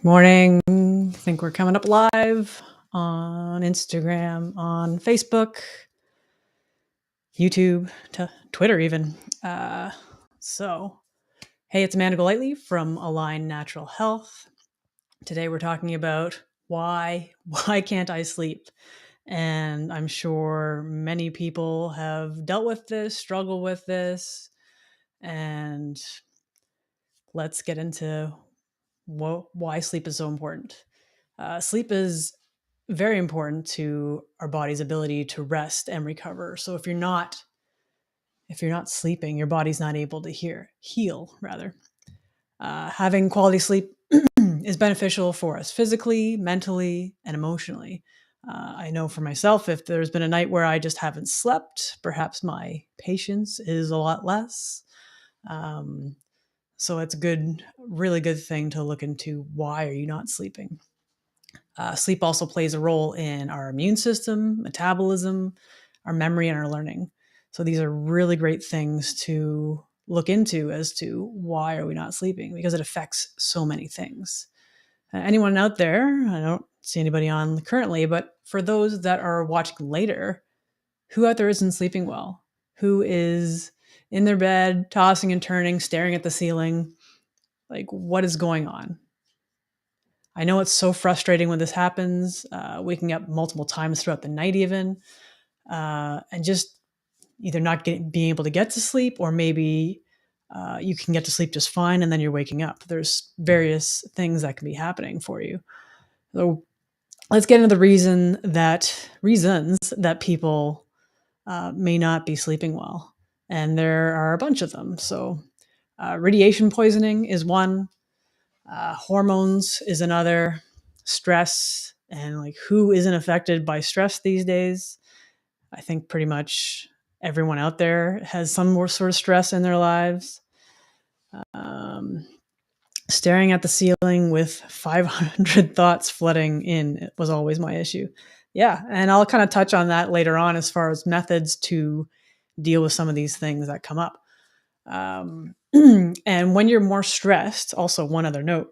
Morning. I think we're coming up live on Instagram, on Facebook, YouTube, Twitter even. Uh, so, hey, it's Amanda Golightly from Align Natural Health. Today we're talking about why can't I sleep? And I'm sure many people have dealt with this, struggle with this, and let's get into why sleep is so important. Sleep is very important to our body's ability to rest and recover. So if you're not sleeping, your body's not able to heal rather. Having quality sleep is beneficial for us physically, mentally, and emotionally. I know for myself, if there's been a night where I just haven't slept, perhaps my patience is a lot less. So it's really good thing to look into. Why are you not sleeping? Sleep also plays a role in our immune system, metabolism, our memory, and our learning. So these are really great things to look into as to why are we not sleeping, because it affects so many things. Anyone out there, I don't see anybody on currently, but for those that are watching later, who out there isn't sleeping well? Who is in their bed, tossing and turning, staring at the ceiling? Like, what is going on? I know it's so frustrating when this happens, waking up multiple times throughout the night even, and just either not being able to get to sleep, or maybe you can get to sleep just fine and then you're waking up. There's various things that can be happening for you. So let's get into the reasons that people may not be sleeping well. And there are a bunch of them. So radiation poisoning is one. Hormones is another. Stress, and like, who isn't affected by stress these days? I think pretty much everyone out there has some more sort of stress in their lives. Staring at the ceiling with 500 thoughts flooding in was always my issue. Yeah, and I'll kind of touch on that later on as far as methods to deal with some of these things that come up. And when you're more stressed, also one other note,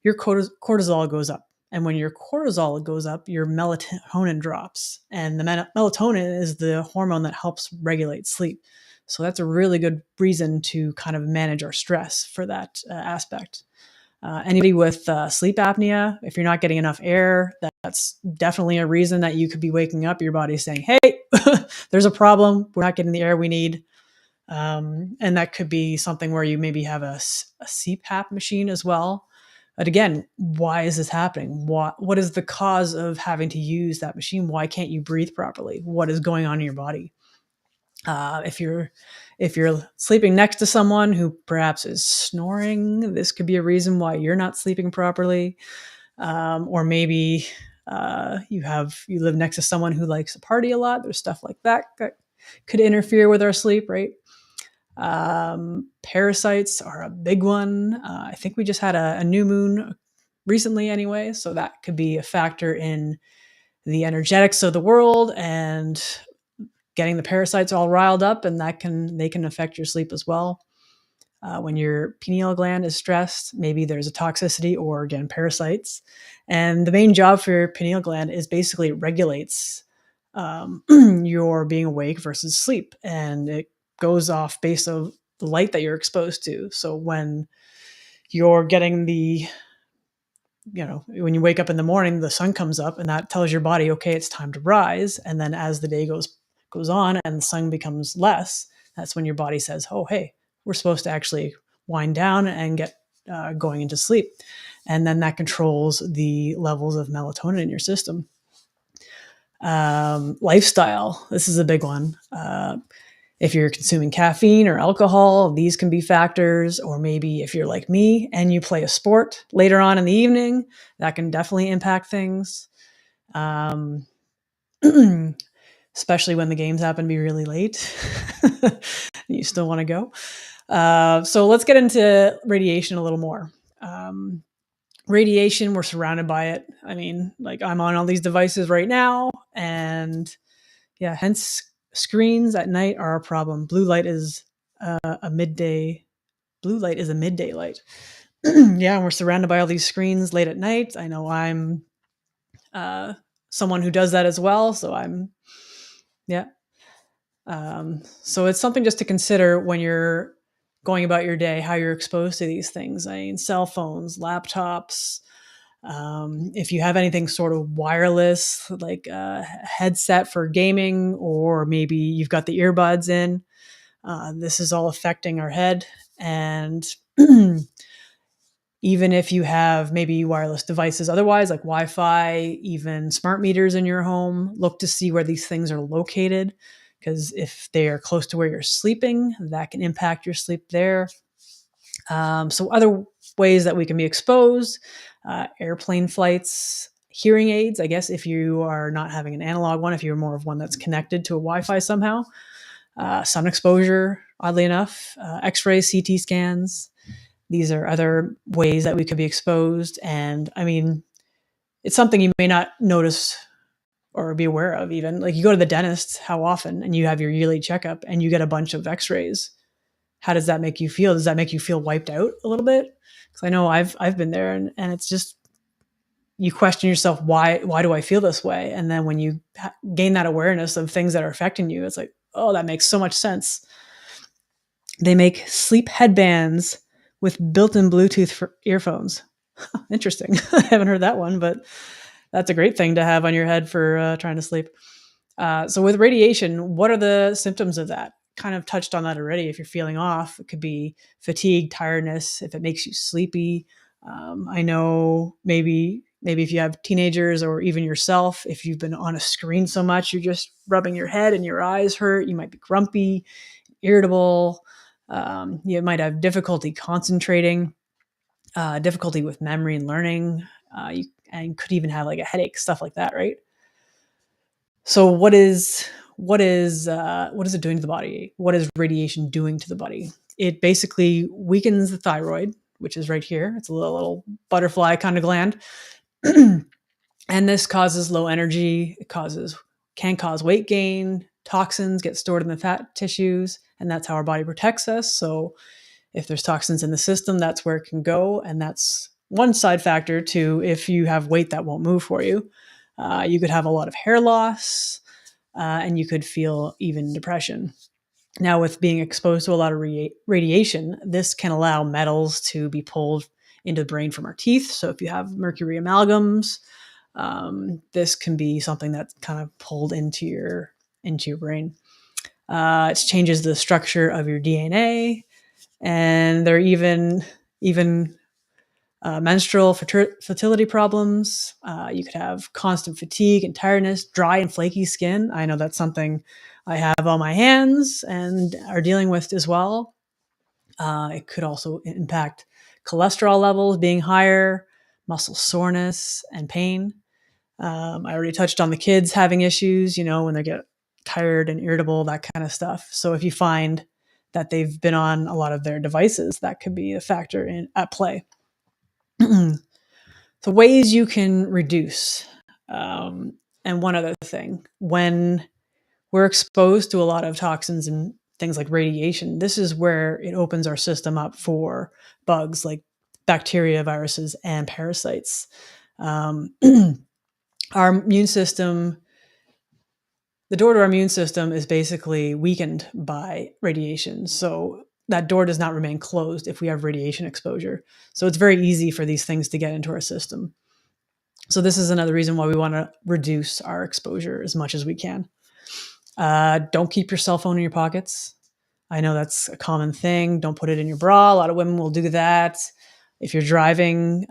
your cortisol goes up. And when your cortisol goes up, your melatonin drops. And the melatonin is the hormone that helps regulate sleep. So that's a really good reason to kind of manage our stress for that aspect. Anybody with sleep apnea, if you're not getting enough air, that's definitely a reason that you could be waking up. Your body's saying, hey, there's a problem. We're not getting the air we need. And that could be something where you maybe have a CPAP machine as well. But again, why is this happening? What is the cause of having to use that machine? Why can't you breathe properly? What is going on in your body? If you're sleeping next to someone who perhaps is snoring, this could be a reason why you're not sleeping properly. Or maybe you live next to someone who likes to party a lot. There's stuff like that could interfere with our sleep, right? Parasites are a big one. I think we just had a new moon recently anyway, so that could be a factor in the energetics of the world and getting the parasites all riled up, and they can affect your sleep as well. When your pineal gland is stressed, maybe there's a toxicity or, again, parasites. And the main job for your pineal gland is basically it regulates your being awake versus sleep, and it goes off based on the light that you're exposed to. So when you're getting when you wake up in the morning, the sun comes up and that tells your body, okay, it's time to rise. And then as the day goes on and the sun becomes less, that's when your body says, oh, hey, we're supposed to actually wind down and get going into sleep. And then that controls the levels of melatonin in your system. Lifestyle, this is a big one. If you're consuming caffeine or alcohol, these can be factors. Or maybe if you're like me and you play a sport later on in the evening, that can definitely impact things. Especially when the games happen to be really late. You still want to go. So let's get into radiation a little more. Radiation, we're surrounded by it. I mean, like, I'm on all these devices right now, and yeah, hence screens at night are a problem. Blue light is a midday light. Yeah, and we're surrounded by all these screens late at night. I know I'm uh, someone who does that as well. So yeah. So it's something just to consider when you're going about your day, how you're exposed to these things. I mean, cell phones, laptops, if you have anything sort of wireless, like a headset for gaming, or maybe you've got the earbuds in, this is all affecting our head. And even if you have maybe wireless devices otherwise, like Wi-Fi, even smart meters in your home, look to see where these things are located, because if they are close to where you're sleeping, that can impact your sleep there. So other ways that we can be exposed: airplane flights, hearing aids, I guess, if you are not having an analog one, if you're more of one that's connected to a Wi-Fi somehow, sun exposure, oddly enough, x-rays, CT scans. These are other ways that we could be exposed. And I mean, it's something you may not notice or be aware of. Even like, you go to the dentist, how often, and you have your yearly checkup and you get a bunch of x-rays. How does that make you feel? Does that make you feel wiped out a little bit? Because I know I've been there, and it's just, you question yourself, why do I feel this way? And then when you gain that awareness of things that are affecting you, it's like, oh, that makes so much sense. They make sleep headbands with built-in Bluetooth for earphones. Interesting. I haven't heard that one, but that's a great thing to have on your head for trying to sleep. So with radiation, what are the symptoms of that? Kind of touched on that already. If you're feeling off, it could be fatigue, tiredness. If it makes you sleepy, I know maybe if you have teenagers or even yourself, if you've been on a screen so much, you're just rubbing your head and your eyes hurt. You might be grumpy, irritable. You might have difficulty concentrating, difficulty with memory and learning. And could even have like a headache, stuff like that, right? So what is it doing to the body? What is radiation doing to the body? It basically weakens the thyroid, which is right here. It's a little butterfly kind of gland. And this causes low energy. Can cause weight gain. Toxins get stored in the fat tissues, and that's how our body protects us. So if there's toxins in the system, that's where it can go. And that's one side factor to, if you have weight that won't move for you. You could have a lot of hair loss, and you could feel even depression. Now, with being exposed to a lot of radiation, this can allow metals to be pulled into the brain from our teeth. So if you have mercury amalgams, this can be something that's kind of pulled into your brain. It changes the structure of your DNA, and there are even menstrual fertility problems. You could have constant fatigue and tiredness, dry and flaky skin. I know that's something I have on my hands and are dealing with as well. It could also impact cholesterol levels being higher, muscle soreness, and pain. I already touched on the kids having issues, when they get tired and irritable, that kind of stuff. So if you find that they've been on a lot of their devices, that could be a factor at play. So ways you can reduce. And one other thing, when we're exposed to a lot of toxins and things like radiation, this is where it opens our system up for bugs like bacteria, viruses, and parasites. Our immune system, the door to our immune system is basically weakened by radiation. So that door does not remain closed if we have radiation exposure. So it's very easy for these things to get into our system. So this is another reason why we want to reduce our exposure as much as we can. Don't keep your cell phone in your pockets. I know that's a common thing. Don't put it in your bra. A lot of women will do that. If you're driving,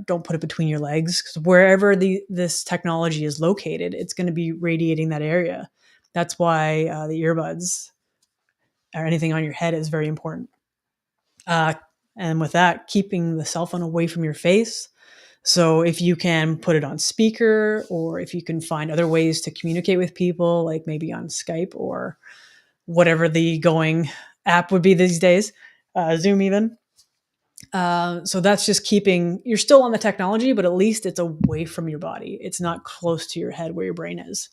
don't put it between your legs, because wherever this technology is located, it's going to be radiating that area. That's why the earbuds or anything on your head is very important. And with that, keeping the cell phone away from your face. So if you can put it on speaker, or if you can find other ways to communicate with people, like maybe on Skype or whatever the going app would be these days, Zoom even. So that's just you're still on the technology, but at least it's away from your body. It's not close to your head where your brain is.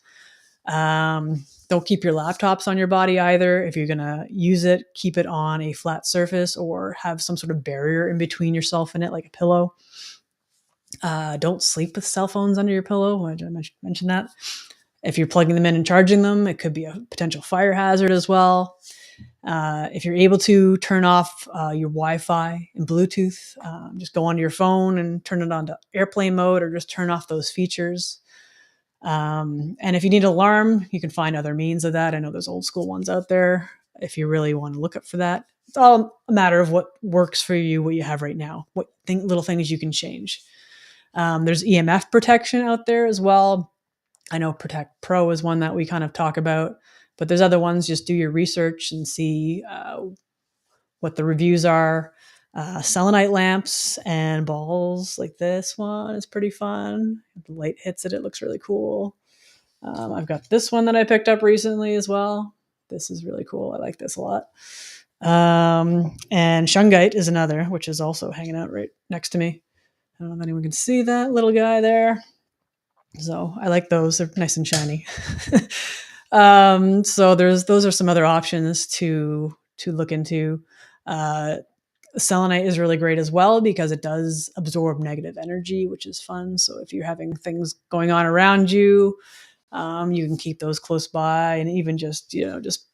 Don't keep your laptops on your body either. If you're going to use it, keep it on a flat surface or have some sort of barrier in between yourself and it, like a pillow. Don't sleep with cell phones under your pillow. I mentioned that. If you're plugging them in and charging them, it could be a potential fire hazard as well. If you're able to turn off your Wi-Fi and Bluetooth, just go onto your phone and turn it on to airplane mode or just turn off those features. And if you need an alarm, you can find other means of that. I know there's old school ones out there if you really want to look up for that. It's all a matter of what works for you, what you have right now, what little things you can change. There's EMF protection out there as well. I know Protect Pro is one that we kind of talk about, but there's other ones. Just do your research and see what the reviews are. Selenite lamps and balls like this one is pretty fun. The light hits it, it looks really cool. I've got this one that I picked up recently as well. This is really cool. I like this a lot. And Shungite is another, which is also hanging out right next to me. I don't know if anyone can see that little guy there. So I like those. They're nice and shiny. So those are some other options to look into. Selenite is really great as well because it does absorb negative energy, which is fun. So if you're having things going on around you, you can keep those close by, and even just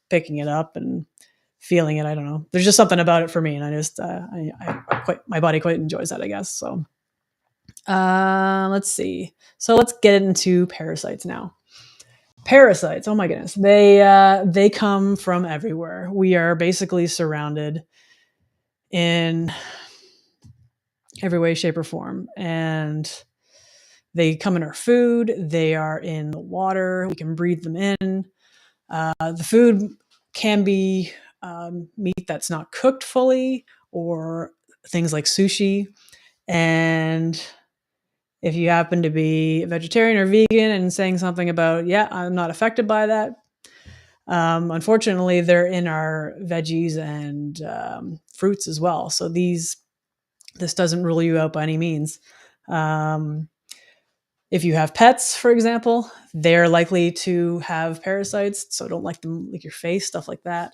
picking it up and feeling it. I don't know. There's just something about it for me, and I just my body quite enjoys that, I guess. So let's see. So let's get into parasites now. Parasites, oh my goodness, they come from everywhere. We are basically surrounded in every way, shape, or form, and they come in our food. They are in the water. We can breathe them in. The food can be meat that's not cooked fully, or things like sushi. And if you happen to be a vegetarian or vegan and saying something about, yeah, I'm not affected by that, unfortunately, they're in our veggies and fruits as well. So this doesn't rule you out by any means. If you have pets, for example, they're likely to have parasites. So don't let them lick your face, stuff like that.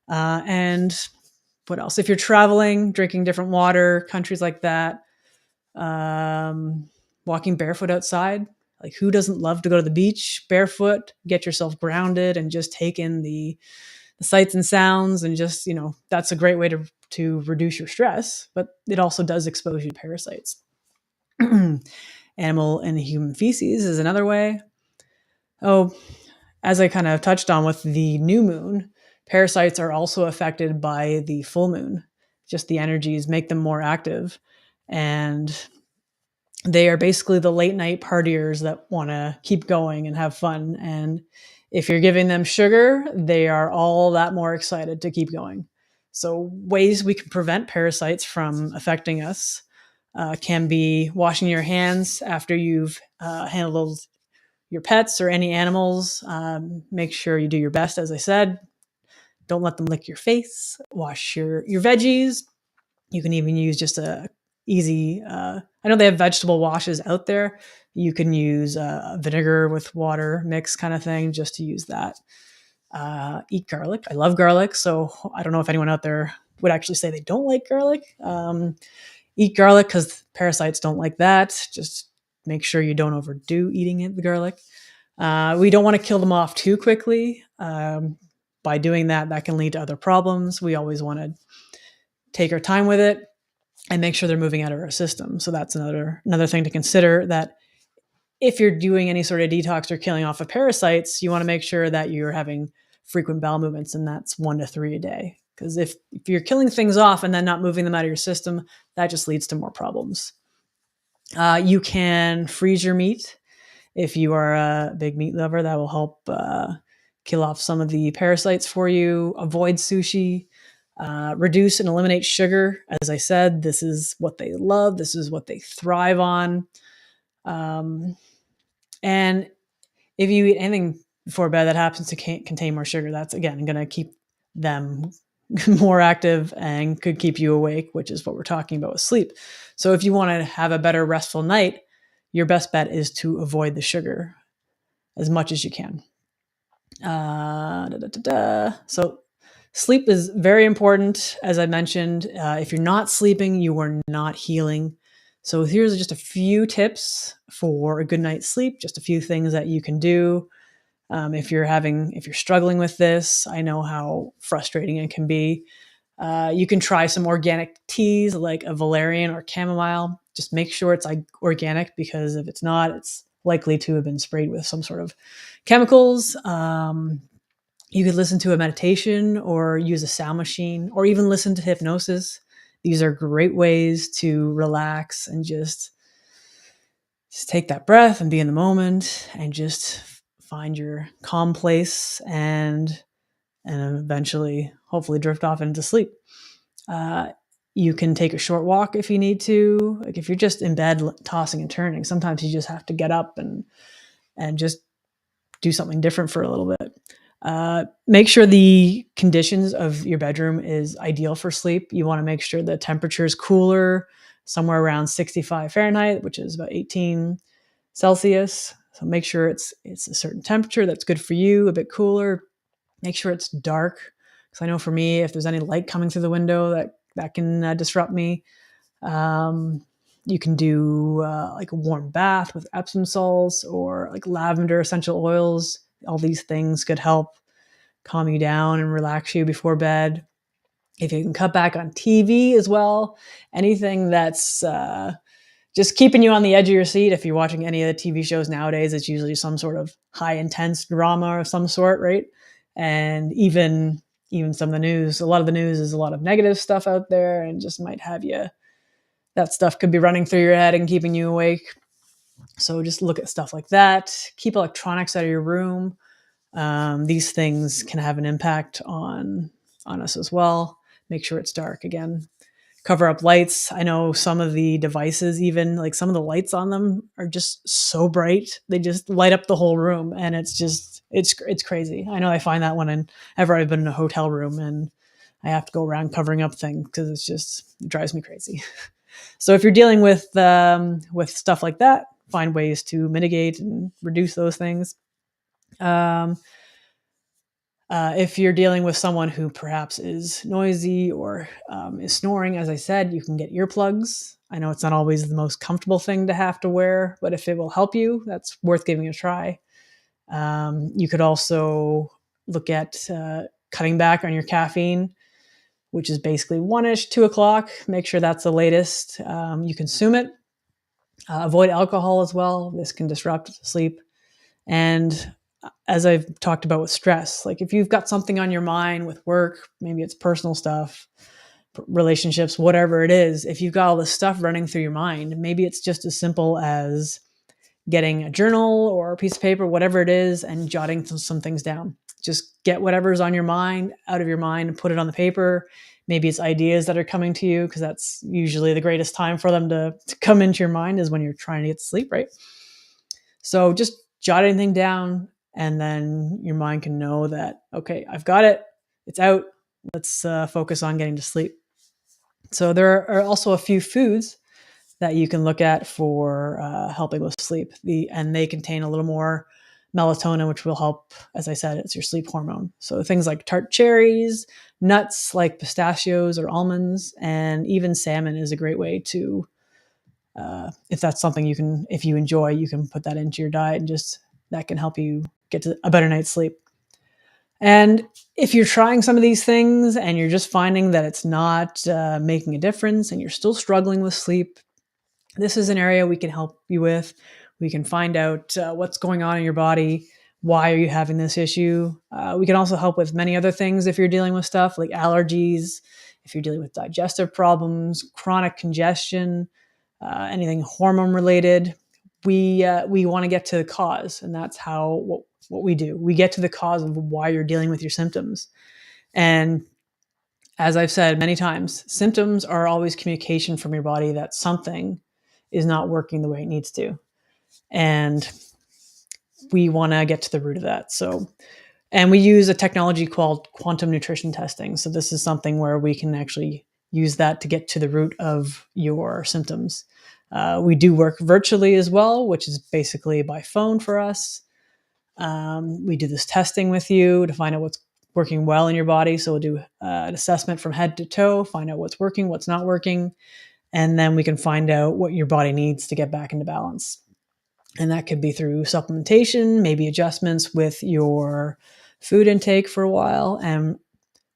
And what else? If you're traveling, drinking different water, countries like that, walking barefoot outside. Like, who doesn't love to go to the beach barefoot, get yourself grounded, and just take in the sights and sounds, and just, that's a great way to reduce your stress, but it also does expose you to parasites. Animal and human feces is another way. Oh, as I kind of touched on with the new moon, parasites are also affected by the full moon. Just the energies make them more active. And they are basically the late night partiers that want to keep going and have fun. And if you're giving them sugar, they are all that more excited to keep going. So ways we can prevent parasites from affecting us can be washing your hands after you've handled your pets or any animals. Make sure you do your best, as I said. Don't let them lick your face. Wash your veggies. You can even use just a easy, I know they have vegetable washes out there. You can use vinegar with water mix kind of thing, just to use that. Eat garlic. I love garlic. So I don't know if anyone out there would actually say they don't like garlic. Eat garlic because parasites don't like that. Just make sure you don't overdo eating it, the garlic. We don't want to kill them off too quickly. By doing that can lead to other problems. We always want to take our time with it and make sure they're moving out of our system. So that's another thing to consider, that if you're doing any sort of detox or killing off of parasites, you want to make sure that you're having frequent bowel movements, and that's 1 to 3 a day. Because if you're killing things off and then not moving them out of your system, that just leads to more problems. You can freeze your meat. If you are a big meat lover, that will help kill off some of the parasites for you. Avoid sushi. Reduce and eliminate sugar. As I said, this is what they love. This is what they thrive on. And if you eat anything before bed that happens to contain more sugar, that's, again, going to keep them more active and could keep you awake, which is what we're talking about with sleep. So if you want to have a better restful night, your best bet is to avoid the sugar as much as you can. So sleep is very important, as I mentioned. If you're not sleeping, you are not healing. So here's just a few tips for a good night's sleep. Just a few things that you can do. If you're struggling with this, I know how frustrating it can be. You can try some organic teas like a valerian or chamomile. Just make sure it's like organic, because if it's not, it's likely to have been sprayed with some sort of chemicals. You could listen to a meditation or use a sound machine or even listen to hypnosis. These are great ways to relax and just take that breath and be in the moment and just find your calm place and eventually hopefully drift off into sleep. Uh, you can take a short walk if you need to. Like if you're just in bed tossing and turning, sometimes you just have to get up and just do something different for a little bit. Make sure the conditions of your bedroom is ideal for sleep. You want to make sure the temperature is cooler, somewhere around 65 Fahrenheit, which is about 18 Celsius. So make sure it's a certain temperature that's good for you, a bit cooler. Make sure it's dark, because I know for me, if there's any light coming through the window, that can disrupt me. Um, you can do like a warm bath with Epsom salts or like lavender essential oils. All these things could help calm you down and relax you before bed. If you can cut back on TV as well, anything that's just keeping you on the edge of your seat. If you're watching any of the TV shows nowadays, it's usually some sort of high intense drama of some sort, right? And even some of the news, a lot of the news is a lot of negative stuff out there, and just might have you, that stuff could be running through your head and keeping you awake. So just look at stuff like that. Keep electronics out of your room. These things can have an impact on us as well. Make sure it's dark again. Cover up lights. I know some of the devices, even like some of the lights on them are just so bright. They just light up the whole room, and it's crazy. I know I find that whenever I've been in a hotel room and I have to go around covering up things, because it drives me crazy. So if you're dealing with stuff like that, find ways to mitigate and reduce those things. Um, if you're dealing with someone who perhaps is noisy or is snoring, as I said, you can get earplugs. I know it's not always the most comfortable thing to have to wear, but if it will help you, that's worth giving a try. You could also look at cutting back on your caffeine, which is basically 1-ish, 2 o'clock. Make sure that's the latest you consume it. Avoid alcohol as well. This can disrupt sleep. And as I've talked about with stress, like if you've got something on your mind with work, maybe it's personal stuff, relationships, whatever it is, if you've got all this stuff running through your mind, maybe it's just as simple as getting a journal or a piece of paper, whatever it is, and jotting some things down. Just get whatever's on your mind out of your mind and put it on the paper. Maybe it's ideas that are coming to you, because that's usually the greatest time for them to come into your mind, is when you're trying to get to sleep, right? So just jot anything down, and then your mind can know that, okay, I've got it. It's out. Let's focus on getting to sleep. So there are also a few foods that you can look at for helping with sleep. And they contain a little more melatonin, which will help. As I said, it's your sleep hormone. So things like tart cherries, nuts like pistachios or almonds, and even salmon is a great way to, if that's something if you enjoy, you can put that into your diet, and just that can help you get to a better night's sleep. And if you're trying some of these things and you're just finding that it's not making a difference and you're still struggling with sleep, this is an area we can help you with. We can find out what's going on in your body. Why are you having this issue? We can also help with many other things if you're dealing with stuff like allergies, if you're dealing with digestive problems, chronic congestion, anything hormone related. We want to get to the cause, and that's what we do. We get to the cause of why you're dealing with your symptoms. And as I've said many times, symptoms are always communication from your body that something is not working the way it needs to. And we want to get to the root of that. And we use a technology called quantum nutrition testing. So this is something where we can actually use that to get to the root of your symptoms. We do work virtually as well, which is basically by phone for us. We do this testing with you to find out what's working well in your body. So we'll do an assessment from head to toe, find out what's working, what's not working, and then we can find out what your body needs to get back into balance. And that could be through supplementation, maybe adjustments with your food intake for a while. And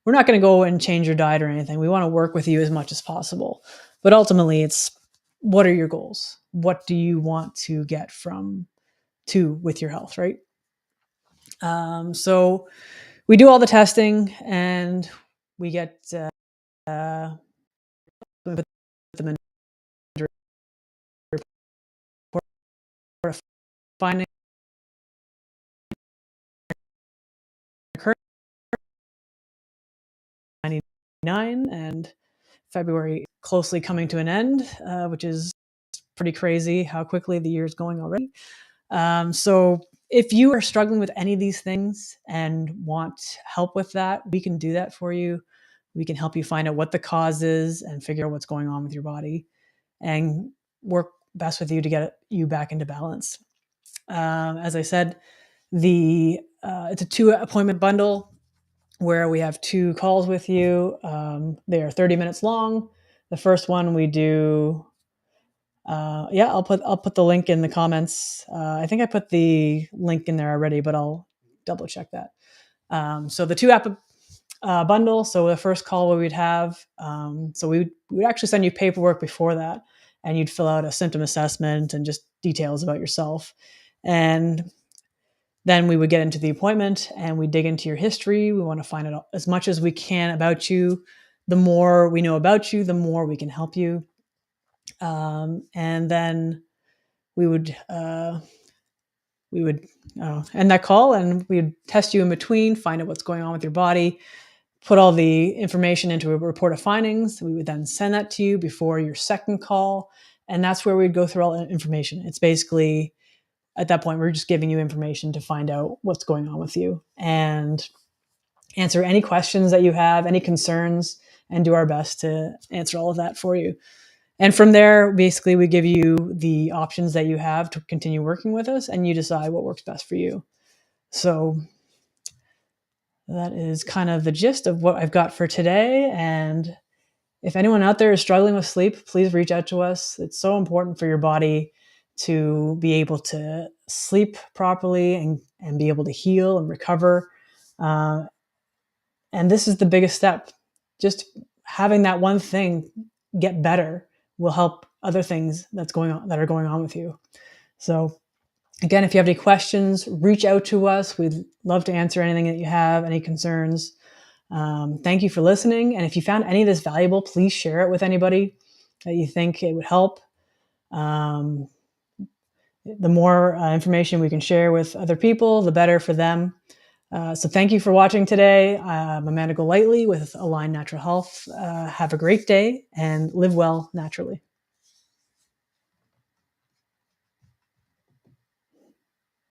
we're not going to go and change your diet or anything. We want to work with you as much as possible. But ultimately, it's what are your goals? What do you want to get with your health, right? So we do all the testing and we get we put them in report of finding current 99 and February closely coming to an end, which is pretty crazy how quickly the year is going already. So if you are struggling with any of these things and want help with that, we can do that for you. We can help you find out what the cause is and figure out what's going on with your body and work best with you to get you back into balance. As I said, it's a 2-appointment bundle where we have 2 calls with you. They are 30 minutes long. The first one we do I'll put the link in the comments. I think I put the link in there already, but I'll double check that. So the 2-app bundle. So the first call we would have, so we would actually send you paperwork before that, and you'd fill out a symptom assessment and just details about yourself. And then we would get into the appointment and we dig into your history. We want to find out as much as we can about you. The more we know about you, the more we can help you. And then we would end that call and we would test you in between, find out what's going on with your body, put all the information into a report of findings. We would then send that to you before your second call. And that's where we'd go through all that information. It's basically, at that point, we're just giving you information to find out what's going on with you and answer any questions that you have, any concerns, and do our best to answer all of that for you. And from there, basically, we give you the options that you have to continue working with us, and you decide what works best for you. So that is kind of the gist of what I've got for today. And if anyone out there is struggling with sleep, please reach out to us. It's so important for your body to be able to sleep properly and be able to heal and recover. And this is the biggest step. Just having that one thing get better will help other things that are going on with you. So again, if you have any questions, reach out to us. We'd love to answer anything that you have, any concerns. Thank you for listening. And if you found any of this valuable, please share it with anybody that you think it would help. The more information we can share with other people, the better for them. So thank you for watching today. I'm Amanda Golightly with Align Natural Health. Have a great day and live well naturally.